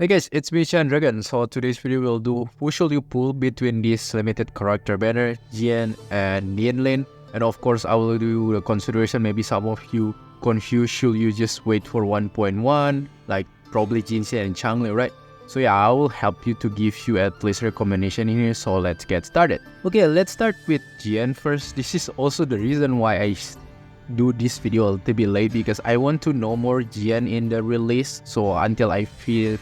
Hey guys, it's me Dragon. So today's video will do who should you pull between this limited character banner, Jiyan and Yinlin. And of course I will do the consideration, maybe some of you confused, should you just wait for 1.1 like probably Genshin and Changle, right? So yeah, I will help you to give you at least recommendation in here, so let's get started. Okay, let's start with Jiyan first. This is also the reason why I do this video a little bit late, because I want to know more Jiyan in the release. So until I feel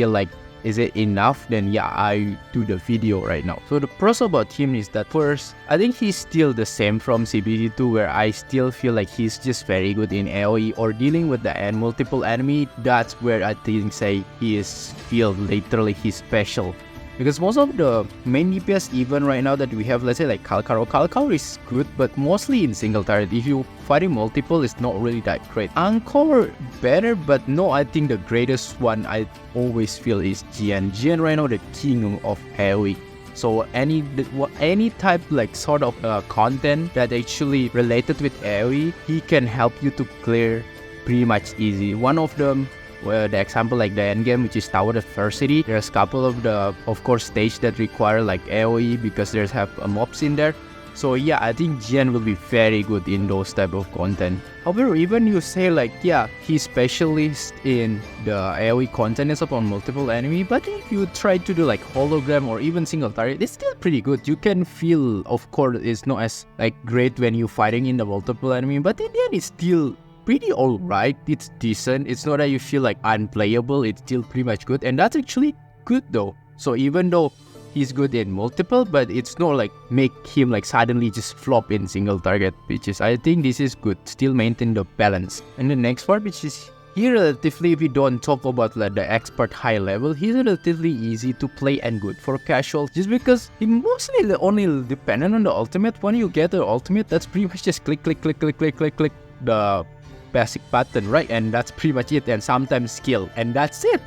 like is it enough, then yeah, I do the video right now. So the pros about him is that first, I think he's still the same from CBT2, where I still feel like he's just very good in AoE or dealing with the multiple enemy. That's where I think say he is feel literally he's special. Because most of the main DPS even right now that we have, let's say like Calcaro is good, but mostly in single target. If you fighting multiple, it's not really that great. Encore better, but no, I think the greatest one I always feel is Jiyan. Jiyan right now the king of AoE. So any type like sort of content that actually related with AoE, he can help you to clear pretty much easy. One of them, well, the example like the end game, which is Tower Adversity, there's a couple of the course stage that require like AoE because there's have mobs in there. So yeah, I think Jiyan will be very good in those type of content. However, even you say like yeah, he's specialist in the AoE content is upon multiple enemy, but if you try to do like hologram or even single target, it's still pretty good. You can feel, of course, it's not as like great when you fighting in the multiple enemy, but in the end it's still pretty alright. It's decent. It's not that you feel like unplayable. It's still pretty much good, and that's actually good though. So even though he's good in multiple, but it's not like make him like suddenly just flop in single target, which is I think this is good. Still maintain the balance. And the next part, which is here relatively, if we don't talk about like the expert high level, he's relatively easy to play and good for casual, just because he mostly only dependent on the ultimate. When you get the ultimate, that's pretty much just click the basic button, right? And that's pretty much it, and sometimes skill, and that's it.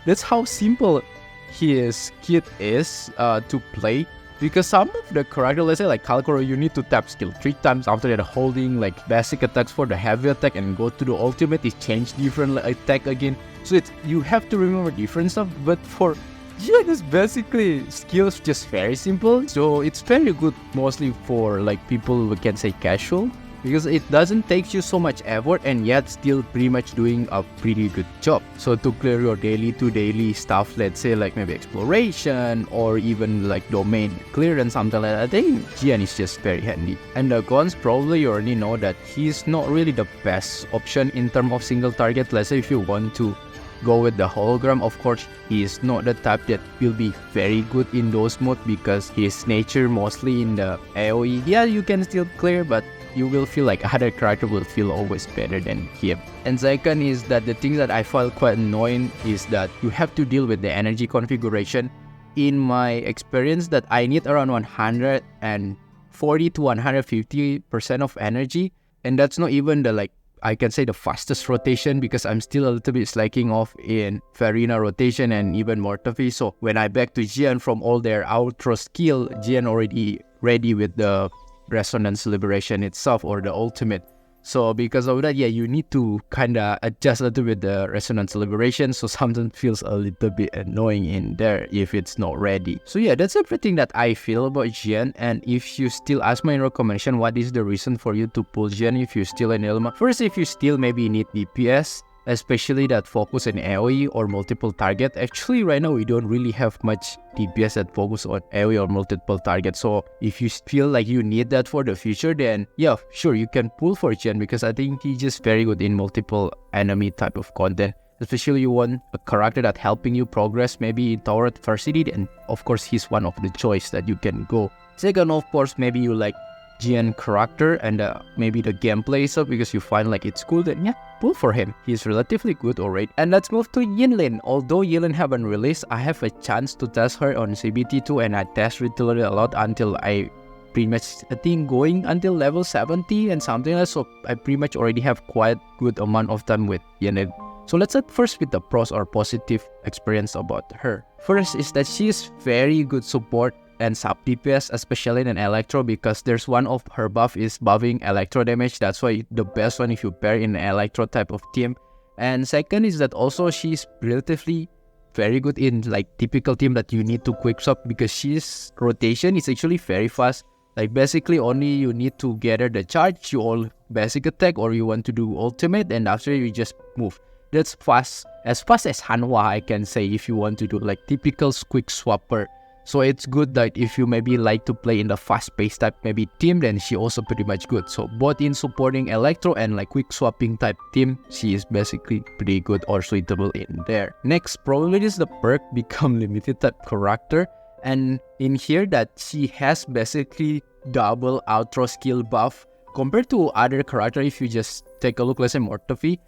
That's how simple his kit is to play. Because some of the character, let's say like Calcaro, you need to tap skill 3 times, after that holding like basic attacks for the heavy attack and go to the ultimate, it change different attack again. So it's, you have to remember different stuff. But for Jiyan, it's basically skills just very simple, so it's very good mostly for like people who can say casual, because it doesn't take you so much effort and yet still pretty much doing a pretty good job. So to clear your daily to daily stuff, let's say like maybe exploration or even like domain clearance, something like that, I think Jiyan is just very handy. And the cons, probably you already know that he's not really the best option in terms of single target. Let's say if you want to go with the hologram, of course he is not the type that will be very good in those modes, because his nature mostly in the AoE. Yeah, you can still clear, but you will feel like other character will feel always better than him. And second is that the thing that I find quite annoying is that you have to deal with the energy configuration. In my experience, that I need around 140 to 150% of energy, and that's not even the like I can say the fastest rotation, because I'm still a little bit slacking off in Farina rotation and even Mortafi. So when I back to Jiyan from all their outro skill, Jiyan already ready with the resonance liberation itself or the ultimate. So because of that, yeah, you need to kind of adjust a little bit the resonance liberation, so something feels a little bit annoying in there if it's not ready. So yeah, that's everything that I feel about Jiyan. And if you still ask my recommendation, what is the reason for you to pull Jiyan if you're still in Ilma? First, if you still maybe need DPS, especially that focus in AoE or multiple target. Actually right now we don't really have much DPS that focus on AoE or multiple target. So if you feel like you need that for the future, then yeah, sure, you can pull for Jiyan, because I think he's just very good in multiple enemy type of content. Especially you want a character that helping you progress maybe in Tower Adversity, and of course he's one of the choice that you can go. Second, of course, maybe you like Jiyan character and maybe the gameplay stuff, because you find like it's cool, then yeah, pull for him. He's relatively good already. And let's move to Yinlin. Although Yinlin haven't released, I have a chance to test her on CBT2, and I test literally a lot until I pretty much, I think, going until level 70 and something like that. So I pretty much already have quite good amount of time with Yinlin. So let's start first with the pros or positive experience about her. First is that she is very good support and sub DPS, especially in an Electro, because there's one of her buff is buffing Electro damage. That's why the best one if you pair in an Electro type of team. And second is that also she's relatively very good in like typical team that you need to quick swap, because she's rotation is actually very fast. Like basically only you need to gather the charge, you all basic attack, or you want to do ultimate, and after you just move. That's fast as Hanwha, I can say, if you want to do like typical quick swapper. So it's good that if you maybe like to play in the fast-paced type maybe team, then she also pretty much good. So both in supporting Electro and like quick swapping type team, she is basically pretty good or suitable in there. Next, probably is the perk become limited type character. And in here that she has basically double outro skill buff compared to other character. If you just take a look, let's say Mortafi,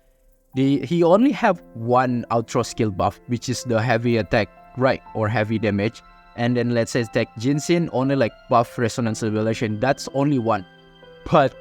he only have one outro skill buff, which is the heavy attack, right, or heavy damage. And then let's say take Jinxin, only like buff resonance liberation, that's only one. But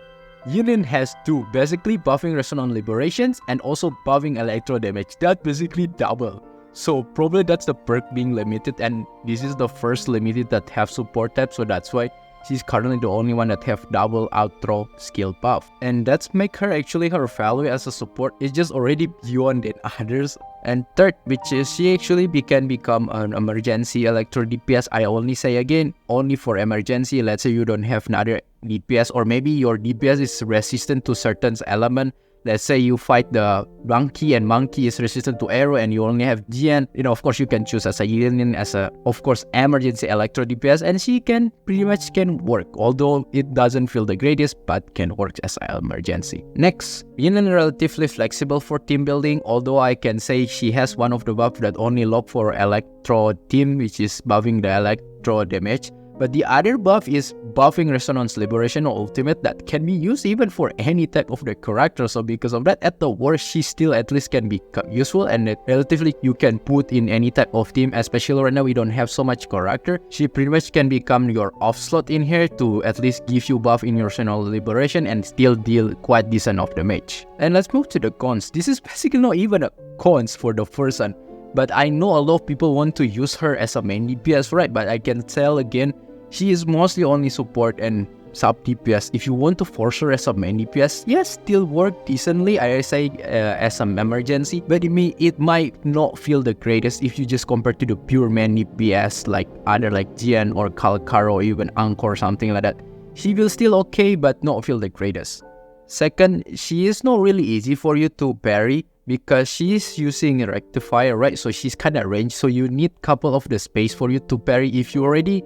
Yinlin has two, basically buffing resonance liberations and also buffing electro damage. That basically double. So probably that's the perk being limited, and this is the first limited that have support type, so that's why she's currently the only one that have double outro skill buff. And that's make her actually her value as a support is just already beyond than others. And third, which is she actually can become an emergency electro DPS. I only say again, only for emergency. Let's say you don't have another DPS, or maybe your DPS is resistant to certain element. Let's say you fight the monkey and monkey is resistant to arrow, and you only have Jiyan. Of course you can choose as a Yinlin as a, of course, emergency electro DPS, and she can pretty much can work. Although it doesn't feel the greatest, but can work as an emergency. Next, Yinlin relatively flexible for team building. Although I can say she has one of the buffs that only lock for electro team, which is buffing the electro damage. But the other buff is buffing Resonance Liberation or Ultimate that can be used even for any type of the character. So because of that, at the worst, she still at least can be useful, and that relatively you can put in any type of team. Especially right now we don't have so much character. She pretty much can become your off slot in here to at least give you buff in your Resonance Liberation and still deal quite decent of damage. And let's move to the cons. This is basically not even a cons for the first one. But I know a lot of people want to use her as a main DPS, right? But I can tell again, she is mostly only support and sub DPS. If you want to force her as a main DPS, yes, still work decently, I say, as an emergency. But it might not feel the greatest if you just compare to the pure main DPS like other like Jiyan or Kalkaro or even Angkor or something like that. She will still okay, but not feel the greatest. Second, she is not really easy for you to parry, because she's using a rectifier, right? So she's kind of ranged, so you need couple of the space for you to parry. If you already,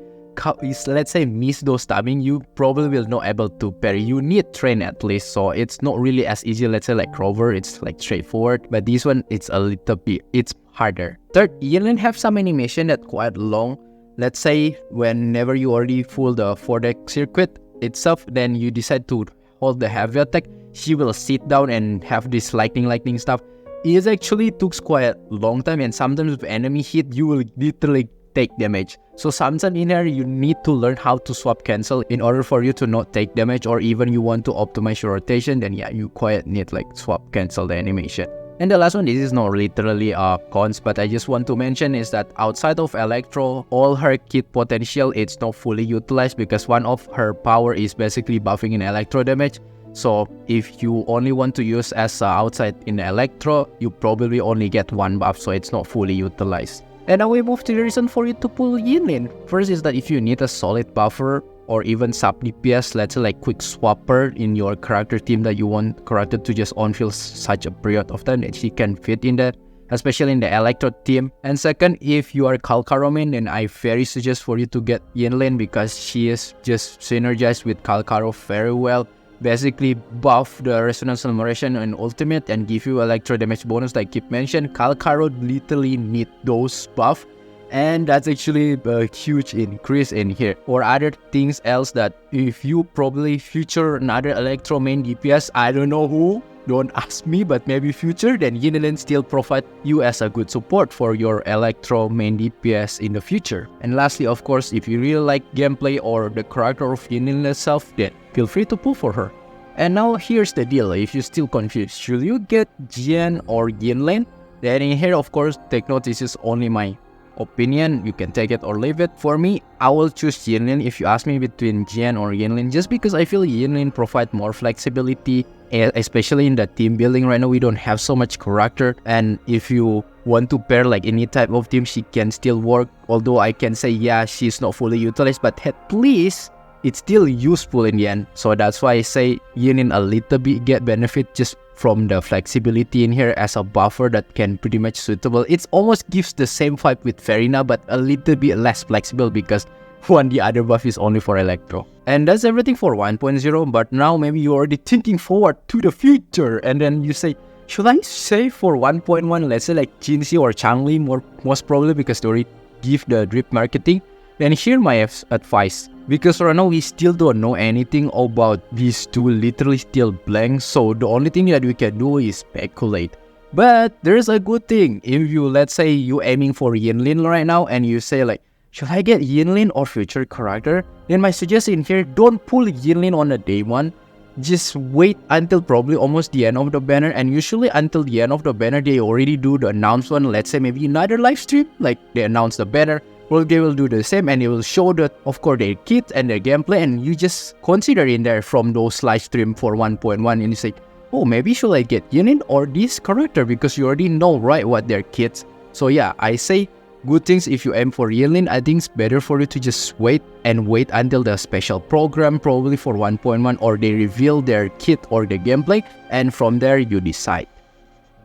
let's say, miss those timing, you probably will not able to parry. You need train at least, so it's not really as easy. Let's say like Rover, it's like straightforward, but this one, it's a little bit, it's harder. Third, Yinlin have some animation that quite long. Let's say whenever you already full the 4-deck circuit itself, then you decide to hold the heavy attack, she will sit down and have this lightning stuff. It actually took quite a long time, and sometimes with enemy hit, you will literally take damage. So sometimes in here, you need to learn how to swap cancel in order for you to not take damage, or even you want to optimize your rotation, then yeah, you quite need like swap cancel the animation. And the last one, this is not literally a cons, but I just want to mention is that outside of Electro, all her kit potential, it's not fully utilized, because one of her power is basically buffing in Electro damage. So if you only want to use as outside in Electro, you probably only get one buff, so it's not fully utilized. And now we move to the reason for you to pull Yinlin. First is that if you need a solid buffer or even sub DPS, let's say like quick swapper in your character team that you want character to just on-field such a period of time, that she can fit in that, especially in the Electro team. And second, if you are Kalkaro main, then I very suggest for you to get Yinlin, because she is just synergized with Kalkaro very well. Basically buff the Resonance Liberation and Ultimate and give you Electro damage bonus like Kip mentioned. Kalkaro literally need those buff, and that's actually a huge increase in here. Or other things else that if you probably future another Electro main DPS, I don't know who, don't ask me, but maybe future, then Yinlin still provide you as a good support for your Electro main DPS in the future. And lastly, of course, if you really like gameplay or the character of Yinlin itself, then feel free to pull for her. And now here's the deal, if you're still confused, should you get Jiyan or Yinlin? Then in here, of course, take note, this is only my opinion, you can take it or leave it. For me, I will choose Yinlin if you ask me between Jiyan or Yinlin, just because I feel Yinlin provide more flexibility, especially in the team building. Right now we don't have so much character, and if you want to pair like any type of team, she can still work. Although I can say, yeah, she's not fully utilized, but at least it's still useful in the end. So that's why I say Yinlin a little bit get benefit just from the flexibility in here as a buffer that can pretty much suitable. It almost gives the same vibe with Verina, but a little bit less flexible because the other buff is only for Electro. And that's everything for 1.0, but now maybe you're already thinking forward to the future, and then you say, should I say for 1.1, let's say like Jinxie or Changli, most probably because they already give the drip marketing? Then hear my advice, because right now we still don't know anything about these two, literally still blank, so the only thing that we can do is speculate. But there's a good thing. If you, let's say you aiming for Yinlin right now and you say like, should I get Yinlin or future character? Then my suggestion here, don't pull Yinlin on the day one. Just wait until probably almost the end of the banner, and usually until the end of the banner they already do the announcement. Let's say maybe another live stream, like they announce the banner. Well, they will do the same and they will show the, of course, their kit and their gameplay, and you just consider in there from those live stream for 1.1 and you say, oh, maybe should I get Yinlin or this character, because you already know, right, what their kits. So yeah, I say good things if you aim for Yinlin. I think it's better for you to just wait until the special program, probably for 1.1, or they reveal their kit or the gameplay, and from there you decide.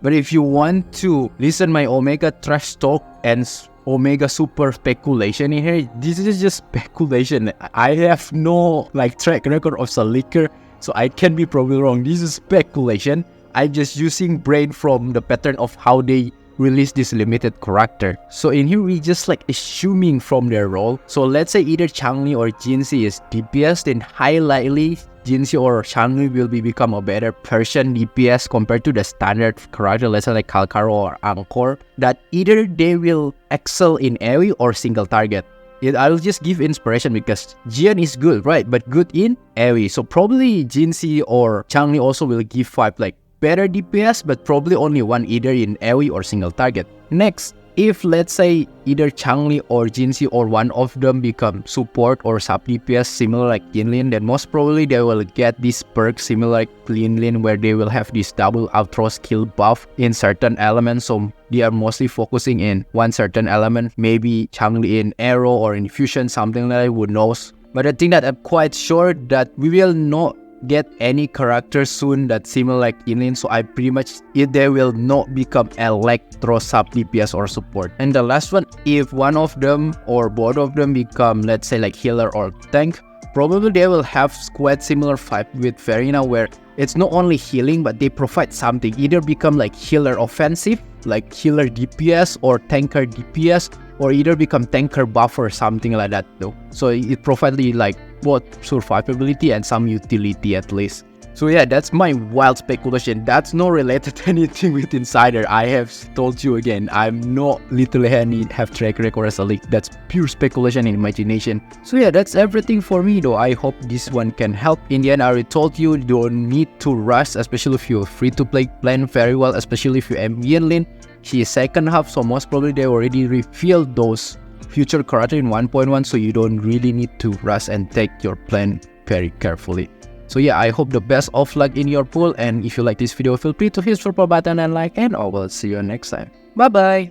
But if you want to listen my Omega trash talk and Omega super speculation in here, this is just speculation. I have no like track record of Saliker, so I can be probably wrong. This is speculation. I'm just using brain from the pattern of how they release this limited character. So in here we just like assuming from their role. So let's say either Changli or Jinxie is DPS, then high likely Jinxie or Changli will become a better Persian DPS compared to the standard character, let's say like Kalkaro or Angkor, that either they will excel in AoE or single target. I'll just give inspiration because Jiyan is good, right? But good in AoE. So probably Jinxie or Changli also will give 5 like better DPS, but probably only one either in AoE or single target. Next, if let's say either Changli or Jinxie or one of them become support or sub DPS similar like Yinlin, then most probably they will get this perk similar like Yinlin, where they will have this double outro skill buff in certain elements. So they are mostly focusing in one certain element, maybe Changli in arrow or in fusion, something like that, who knows. But I think that I'm quite sure that we will not get any character soon that's similar like Yinlin, so I pretty much, if they will not become Electro sub DPS or support. And the last one, if one of them or both of them become, let's say like healer or tank, probably they will have quite similar vibe with Verina, where it's not only healing but they provide something, either become like healer offensive, like healer DPS, or tanker DPS, or either become tanker buff or something like that though. So it provides like both survivability and some utility at least. So yeah, that's my wild speculation. That's not related to anything with Insider. I have told you again, I'm not literally have track record as a leak. That's pure speculation and imagination. So yeah, that's everything for me though. I hope this one can help. In the end, I already told you, don't need to rush, especially if you're free to play, plan very well, especially if you aim Yinlin. She is second half, so most probably they already revealed those future character in 1.1, so you don't really need to rush and take your plan very carefully. So yeah, I hope the best of luck in your pool, and if you like this video, feel free to hit the support button and like, and I will see you next time. Bye bye!